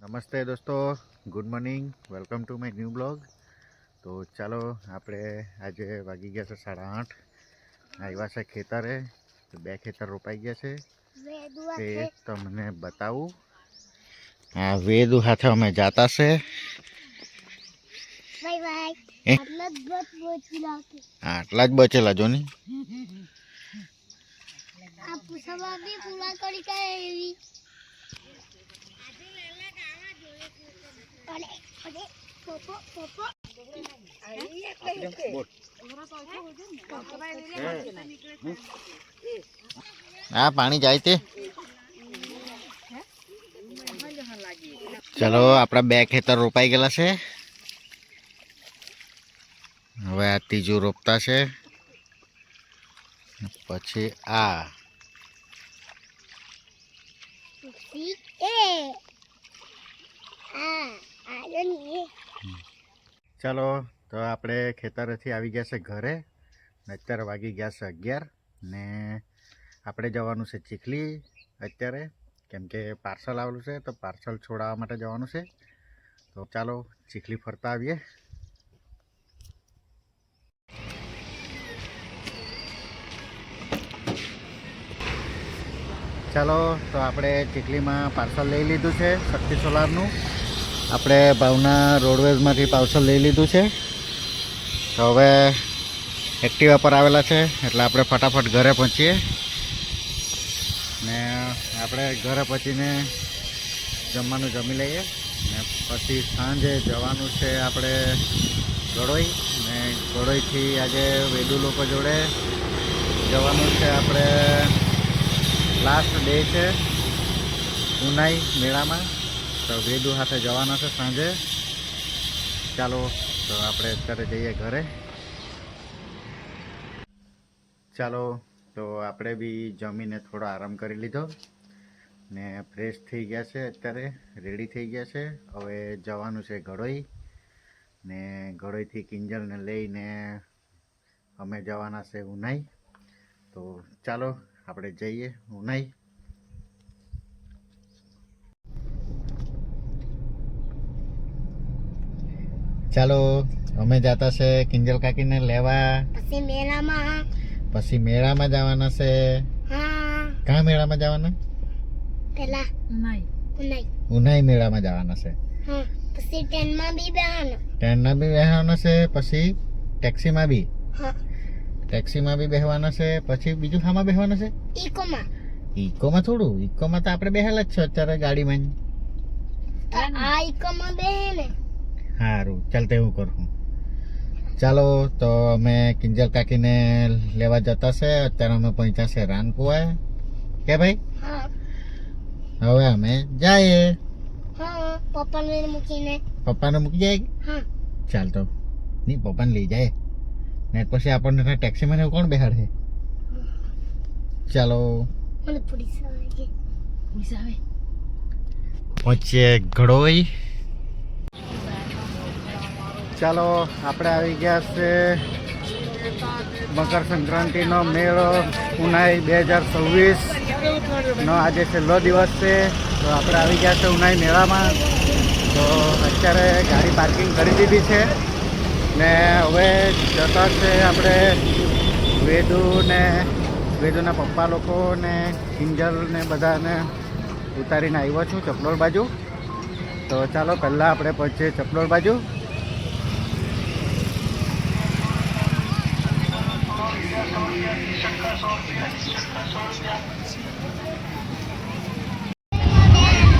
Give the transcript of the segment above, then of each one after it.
નમસ્તે દોસ્તો, good morning, welcome to my new blog. તો ચાલો આપણે આજે વાગી ગયા છે 8:30. આવ્યા છે ખેતરે. તો 2 ખેતર રોપાઈ ગયા છે તે તમને બતાવું. આ વેદુ હાથે અમે જાતા છે. આટલા જ બચેલા જો ની. આ પાણી જાય તે. ચલો આપણા 2 ખેતર રોપાઈ ગયેલા છે. હવે આ ત્રીજું રોપતા છે. પછી આ ચાલો તો આપણે ખેતરેથી આવી ગયા છે ઘરે. અત્યારે વાગી ગયા છે 11 ને આપણે જવાનું છે ચીખલી અત્યારે, કેમ કે પાર્સલ આવેલું છે તો પાર્સલ છોડાવવા માટે જવાનું છે. તો ચાલો ચીખલી ફરતા આવીએ. ચાલો તો આપણે ચીખલીમાં પાર્સલ લઈ લીધું છે શક્તિ સોલારનું. આપણે ભાવના રોડવેઝમાંથી પાર્સલ લઈ લીધું છે. તો હવે એક્ટિવા પર આવેલા છે એટલે આપણે ફટાફટ ઘરે પહોંચીએ ને આપણે ઘરે પહોંચીને જમવાનું જમી લઈએ ને પછી સાંજે જવાનું છે આપણે ગળોઈ. ને ગળોઈથી આજે વેદુ લોકો જોડે જવાનું છે. આપણે લાસ્ટ ડે છે ઉનાઈ મેળામાં, તો વેદુ સાથે જવાના છે સાંજે. ચાલો તો આપણે અત્યારે જઈએ ઘરે. ચાલો તો આપણે બી જમીને થોડો આરામ કરી લીધો ને ફ્રેશ થઈ ગયા છે. અત્યારે રેડી થઈ ગયા છે. હવે જવાનું છે ગળોઈ ને ગળોઈથી કિંજલને લઈને અમે જવાના છે ઉનાઈ. તો ચાલો આપણે જઈએ ઉનાઈ. ચાલો અમે જતા છે કિંજલ કાકીને લેવા. પછી મેળામાં જવાના છે. ક્યાં મેળામાં જવાના? પેલા ઉનાઈ મેળામાં જવાના છે. પછી ટ્રેનમાં બી બેહવાના છે. પછી ટેક્સીમાં બી બેહવાના છે. પછી બીજું ખામાં બેહવાના છે. ઈકોમાં થોડું, ઈકોમાં તો આપણે બેહેલા જ છે અત્યારે ગાડીમાં. સારું ચાલતે એવું કરું. ચાલો તો અમે કિંજલ કાકીને લેવા જતા છે. અત્યારે અમે પહોંચ્યા છે રાનપુરા. કે ભાઈ હવે અમે જઈએ. પપ્પાને મૂકી જાય. ચાલ તો નહીં, પપ્પાને લઈ જાય ને પછી આપણને ટેક્સીમાં ને કોણ બેહાડે. ચાલો પહોંચીએ ગળોઈ. ચાલો આપણે આવી ગયા છે મકર સંક્રાંતિનો મેળો ઉનાઈ 2026 નો આજે છેલ્લો દિવસ છે. તો આપણે આવી ગયા છે ઉનાઈ મેળામાં. તો અત્યારે ગાડી પાર્કિંગ કરી દીધી છે ને હવે જતા છે આપણે વેદુના પપ્પા લોકો ને કિંજલ ને બધાને ઉતારીને આવ્યો છું ચપલોડ બાજુ. તો ચાલો પહેલાં આપણે પહોંચીએ ચપલોડ બાજુ.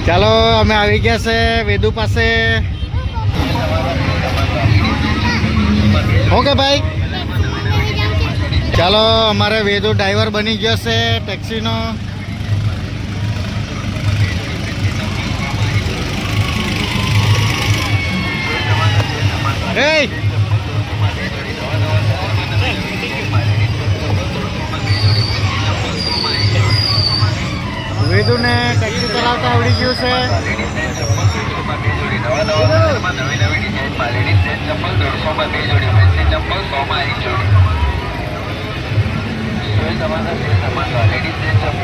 ચાલો અમે આવી ગયા છે વેદુ પાસે. ઓકે ભાઈ, ચાલો અમારે વેદુ ડ્રાઈવર બની ગયો છે ટેક્સીનો. વેદુને ટેક્સી ચલાવતા આવડી ગયું છે. લેડીઝ ચપ્પલ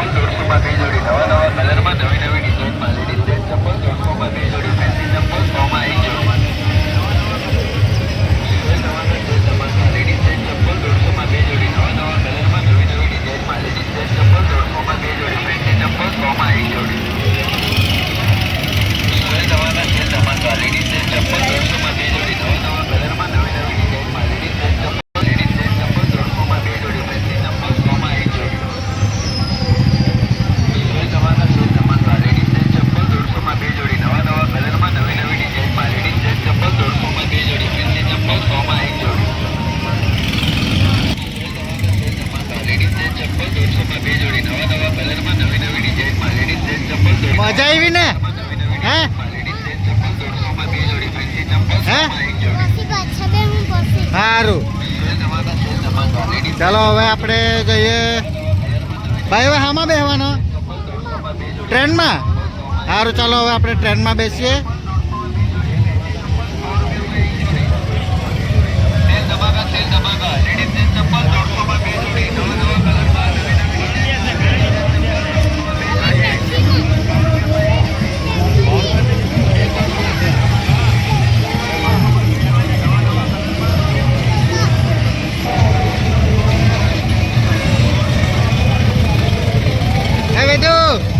150 માં 2 જોડી, નવા કલરમાં નવી ડિઝાઇનમાં લેડીઝ ચપ્પલ 150 માં 2 જોડી. હે પછી પાછા બે હું પછી સારું ચાલો હવે આપણે જઈએ ભાઈ હવે હામાં બેસવાનો ટ્રેનમાં સારું ચાલો હવે આપણે ટ્રેનમાં બેસીએ હે વેદુ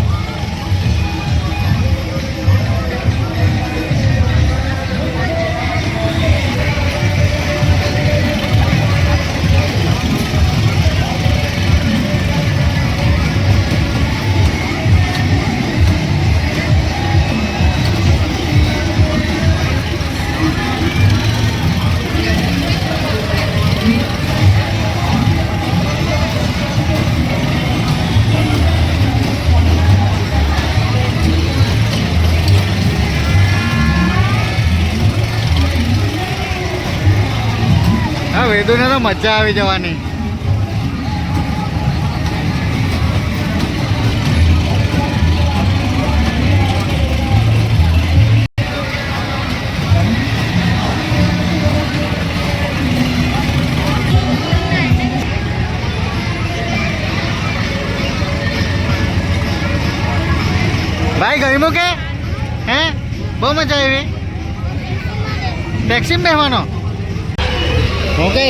હા વેદુને તો મજા આવી જવાની ભાઈ ગયું કે હે બહુ મજા આવી ટેક્સીમાં બેસવાનો ઓકે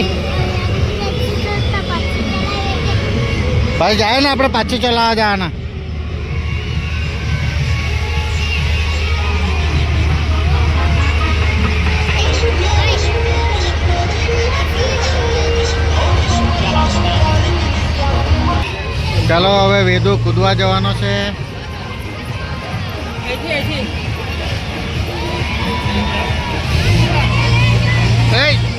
ભાઈ જાય ને આપણે પાછી ચલાવવા જવાના ચાલો હવે વેદુ કૂદવા જવાનો છે Hey!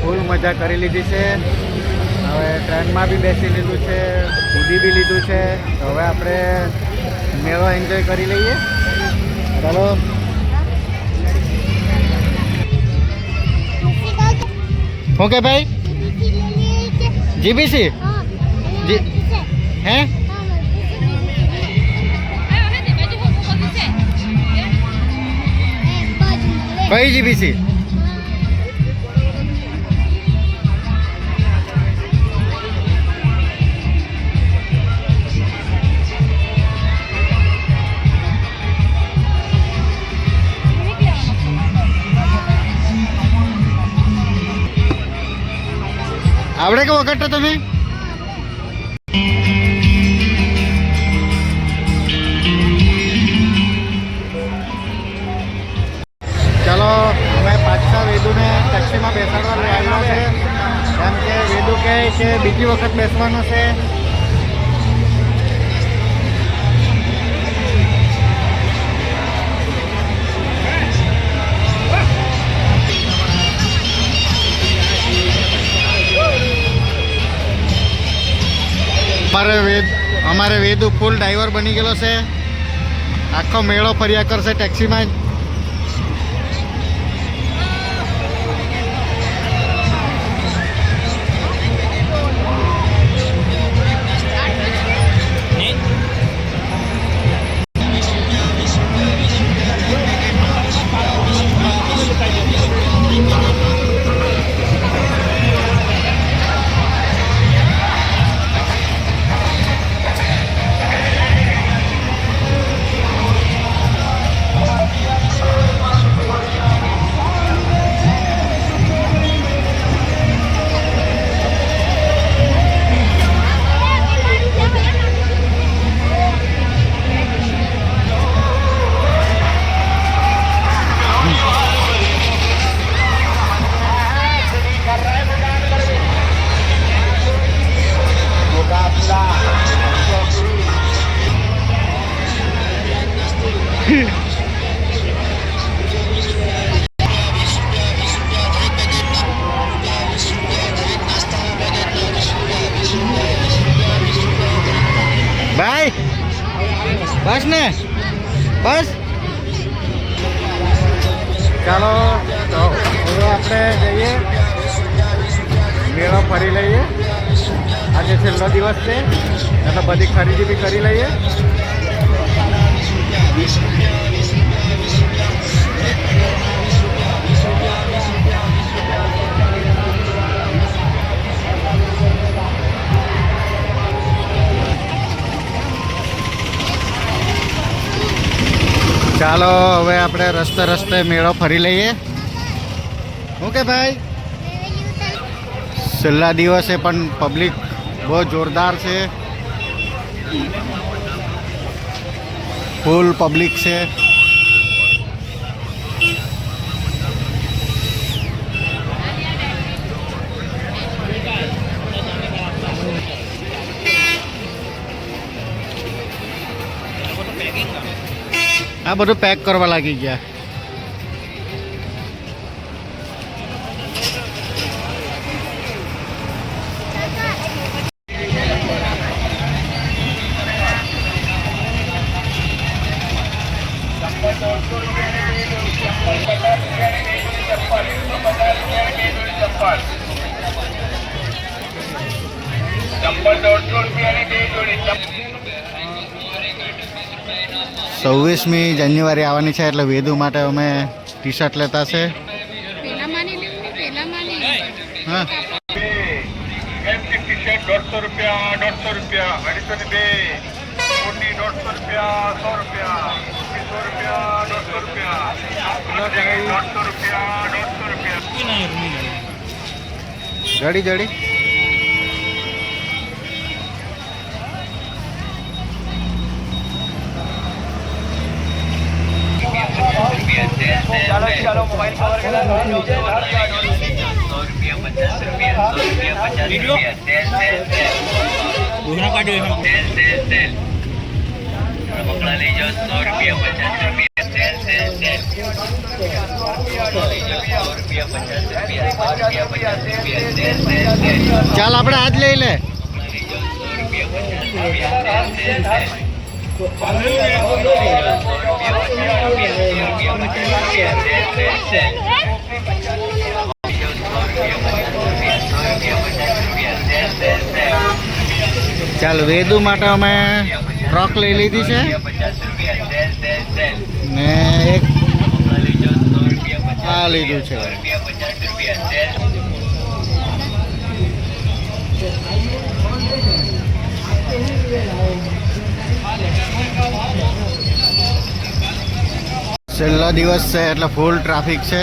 ફૂલ મજા કરી લીધી છે. હવે ટ્રેનમાં બી બેસી લીધું છે, કૂદી બી લીધું છે. તો હવે આપણે મેળો એન્જોય કરી લઈએ. ચાલો. ઓકે ભાઈ. જીબીસી હે કઈ જીબીસી? આવડે કે વખત તમે? ચાલો અમે પાછા વેદુને ટેક્સીમાં બેસાડવા લઈ આવ્યા છે. કેમ કે વેદુ કહે કે બીજી વખત બેસવાનો છે. અમારે વેદુ ફૂલ ડ્રાઈવર બની ગયેલો છે. આખો મેળો ફર્યા કરશે ટેક્સીમાં જ. ભાઈ બસ ને બસ. ચાલો તો હવે આપણે જઈએ, મેળો ફરી લઈએ. આજે છેલ્લો દિવસ છે એટલે બધી ખરીદી બી કરી લઈએ. ચાલો હવે આપણે રસ્તે રસ્તે મેળો ફરી લઈએ. ઓકે ભાઈ. છેલ્લા દિવસે પણ પબ્લિક બહુ જોરદાર છે. ફૂલ પબ્લિક છે. આ બધું પેક કરવા લાગી ગયા. ચપ્પલ 150 રૂપિયાની 2 જોડી. 26મી જાન્યુઆરી આવવાની છે એટલે વેદુ માટે અમે ટી શર્ટ લેતા છે. હા ટી શર્ટ 150 રૂપિયા 150 રૂપિયા 250 મોટી 150 રૂપિયા 100 રૂપિયા 100 રૂપિયા 150 રૂપિયા 150 રૂપિયા 150 રૂપિયા. જડી જડી ચાલો મોબાઈલ કવર કરા 100 રૂપિયા 50 રૂપિયા 100 રૂપિયા 50 રૂપિયા. પકડા લઈ જાઓ 100 રૂપિયા 50 રૂપિયા. ચાલ આપણે આજ લઈ લે. ચાલ વેદુ માટે અમે ફ્રોક લઈ લીધી છે ને એક આ લીધું છે. છેલ્લો દિવસ છે એટલે ફૂલ ટ્રાફિક છે.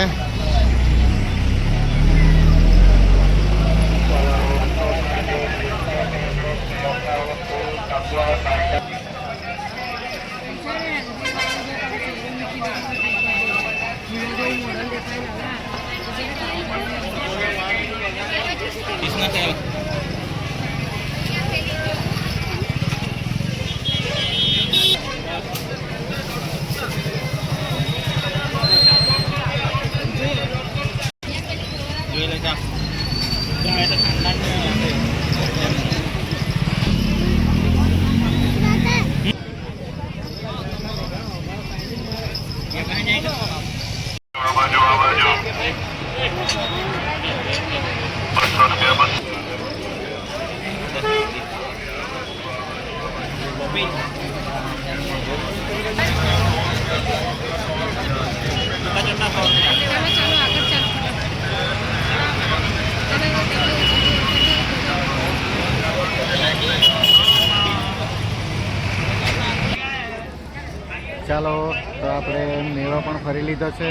ચાલો તો આપણે મેળો પણ ફરી લીધો છે.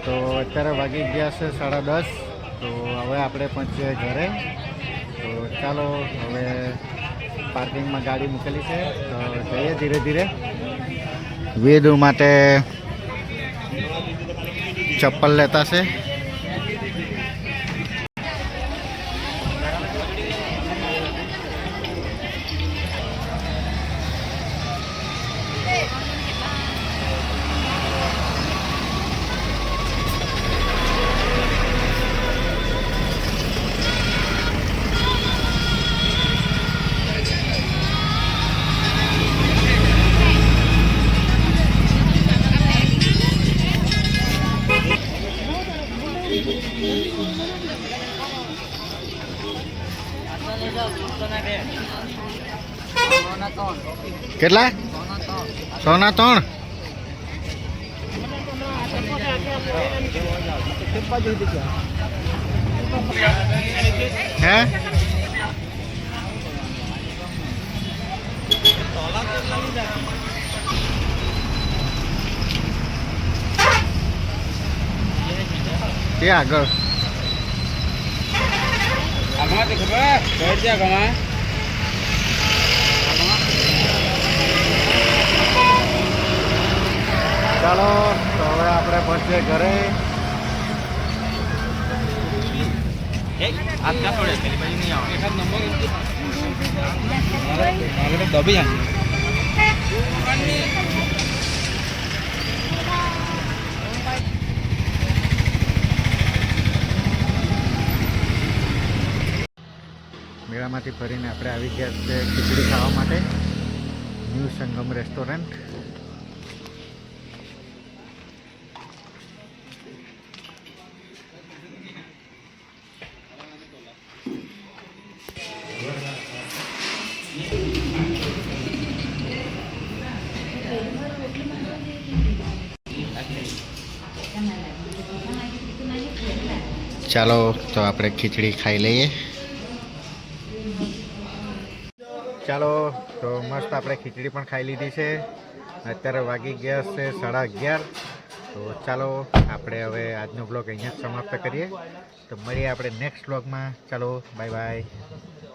તો અત્યારે વાગી ગયા છે 10:30. તો હવે આપણે પહોંચીએ ઘરે. તો ચાલો હવે પાર્કિંગમાં ગાડી મૂકેલી છે તો જઈએ ધીરે ધીરે. વેદુ માટે ચપ્પલ લેતા છે. કેટલા? 103. હે ત્યાં આગળ ચાલો તો હવે આપણે પહોંચીએ ઘરે. મેળામાંથી ફરીને આપણે આવી ગયા છે ખીચડી ખાવા માટે ન્યૂ સંગમ રેસ્ટોરન્ટ. ચાલો તો આપણે ખીચડી ખાઈ લઈએ. ચાલો તો મસ્ત આપણે ખીચડી પણ ખાઈ લીધી છે. અત્યારે વાગી ગયા છે 11:30. તો ચાલો આપણે હવે આજનો બ્લોગ અહીંયા જ સમાપ્ત કરીએ. તો મળીએ આપણે નેક્સ્ટ બ્લોગમાં. ચાલો બાય બાય.